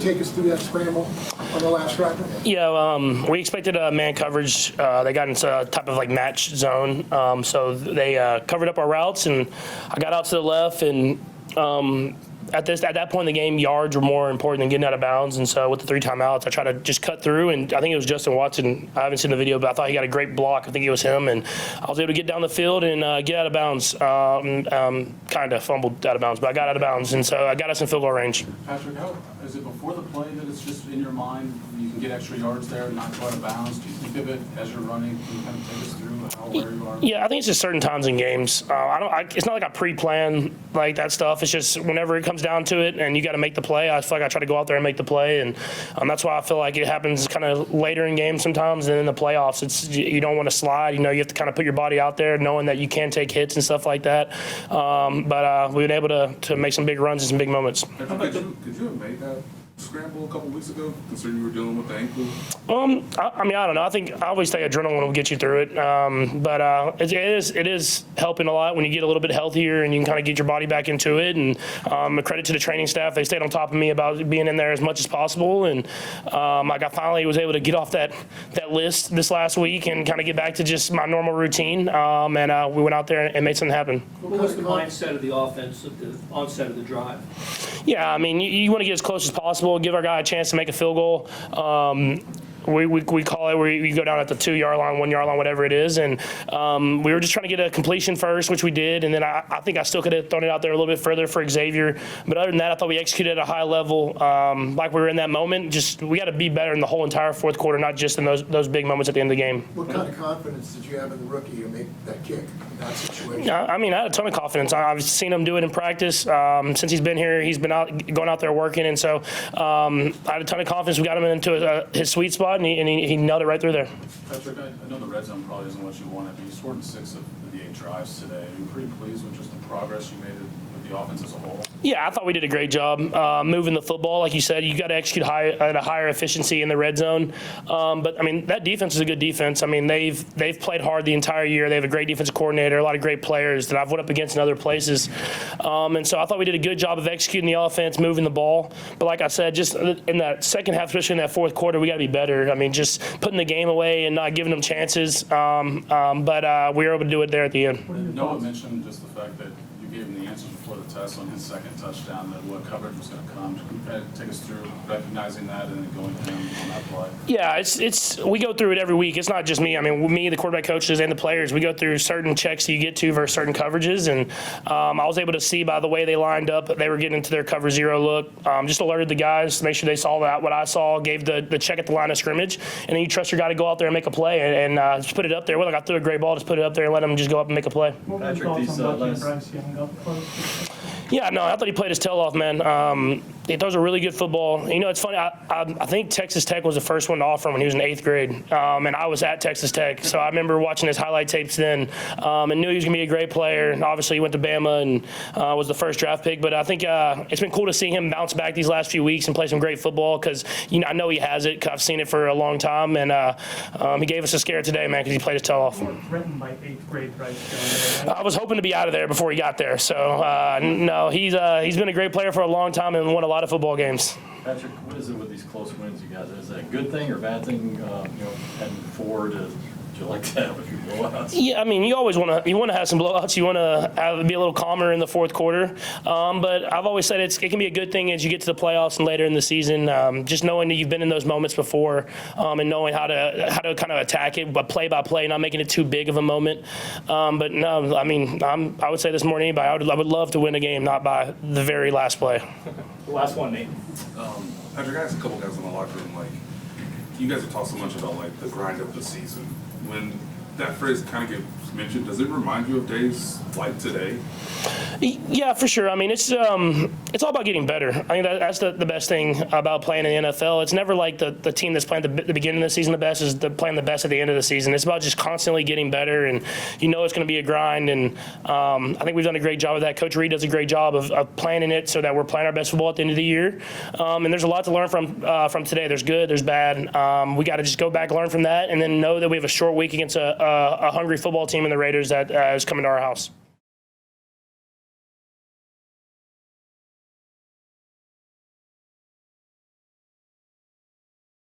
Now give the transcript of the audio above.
take us through that scramble on the last drive? Yeah, we expected a man coverage. They got into a type of like match zone, so they covered up our routes, and I got out to the left, and at that point in the game, yards were more important than getting out of bounds. And so with the 3 timeouts, I tried to just cut through, and I think it was Justin Watson. I haven't seen the video, but I thought he got a great block. I think it was him, and I was able to get down the field and get out of bounds. Kind of fumbled out of bounds, but I got out of bounds, and so I got us in field goal range. Patrick, how is it before the play that it's just in your mind you can get extra yards there and not go out of bounds? Do you think of it as you're running? Can you kind of take us through where you are? Yeah, I think it's just certain times in games. It's not like I pre-plan like that stuff. It's just whenever it comes down to it, and you got to make the play. I feel like I try to go out there and make the play, and that's why I feel like it happens kind of later in games sometimes. And in the playoffs, you don't want to slide. You have to kind of put your body out there, knowing that you can take hits and stuff like that. But we've been able to make some big runs and some big moments. Could you have made that scramble a couple weeks ago, considering you were dealing with the ankle? I mean, I don't know. I think I always think adrenaline will get you through it. But it is helping a lot when you get a little bit healthier and you can kind of get your body back into it. And a credit to the training staff. They stayed on top of me about being in there as much as possible. And I finally was able to get off that list this last week and kind of get back to just my normal routine. And we went out there and made something happen. What was the mindset of the offense at the onset of the drive? Yeah, I mean, you want to get as close as possible, give our guy a chance to make a field goal. We call it where you go down at the 2-yard line, 1-yard line, whatever it is. And we were just trying to get a completion first, which we did. And then I think I still could have thrown it out there a little bit further for Xavier. But other than that, I thought we executed at a high level like we were in that moment. Just we got to be better in the whole entire fourth quarter, not just in those big moments at the end of the game. What kind of confidence did you have in the rookie to make that kick in that situation? I mean, I had a ton of confidence. I've seen him do it in practice. Since he's been here, he's been going out there working. And so I had a ton of confidence. We got him into his sweet spot, and he nailed it right through there. Patrick, I know the red zone probably isn't what you wanted, but you scored in 6 of the 8 drives today. Are you pretty pleased with just the progress you made with the offense as a whole? Yeah, I thought we did a great job moving the football. Like you said, you got to execute at a higher efficiency in the red zone. But I mean, that defense is a good defense. I mean, they've played hard the entire year. They have a great defensive coordinator, a lot of great players that I've went up against in other places. And so I thought we did a good job of executing the offense, moving the ball. But like I said, just in that second half, especially in that fourth quarter, we got to be better. I mean, just putting the game away and not giving them chances. But we were able to do it there at the end. Noah mentioned just the fact that you gave him the answers before the test on his second touchdown, that what coverage was going to come. Can you kind of take us through recognizing that and then going to him on that play? Yeah, it's we go through it every week. It's not just me. I mean, me, the quarterback coaches, and the players, we go through certain checks you get to versus certain coverages. And I was able to see by the way they lined up, they were getting into their cover zero look. Just alerted the guys to make sure they saw that what I saw, gave the check at the line of scrimmage. And then you trust your guy to go out there and make a play and just put it up there. Well, like I threw a great ball, just put it up there and let him just go up and make a play. What were your thoughts on watching Bryce Young up close? Yeah, no, I thought he played his tail off, man. He throws a really good football. You know, it's funny. I think Texas Tech was the first one to offer him when he was in 8th grade, and I was at Texas Tech. So I remember watching his highlight tapes then and knew he was going to be a great player. And obviously, he went to Bama and was the first draft pick. But I think it's been cool to see him bounce back these last few weeks and play some great football because, you know, I know he has it. 'Cause I've seen it for a long time. And he gave us a scare today, man, because he played his tail off. You weren't threatened by 8th grade Bryce Young. I was hoping to be out of there before he got there. So, no, he's been a great player for a long time and won a lot of football games. Patrick, what is it with these close wins you guys? Is that a good thing or bad thing, heading forward? Do you like to have a few blowouts? Yeah, I mean, you always want to have some blowouts. You want to be a little calmer in the fourth quarter. But I've always said it can be a good thing as you get to the playoffs and later in the season. Just knowing that you've been in those moments before and knowing how to kind of attack it, but play by play, not making it too big of a moment. But no, I mean, I would say this more than anybody. I would love to win a game, not by the very last play. The last one, Nate. Patrick, I asked a couple guys in the locker room, like, you guys have talked so much about, like, the grind of the season. When that phrase kind of gets mentioned, does it remind you of days like today? Yeah, for sure. I mean, it's all about getting better. I think that's the best thing about playing in the NFL. It's never like the team that's playing the beginning of the season the best is playing the best at the end of the season. It's about just constantly getting better, and you know it's going to be a grind. And I think we've done a great job of that. Coach Reed does a great job of planning it so that we're playing our best football at the end of the year. And there's a lot to learn from today. There's good, there's bad. We got to just go back, learn from that, and then know that we have a short week against a hungry football team in the Raiders that is coming to our house.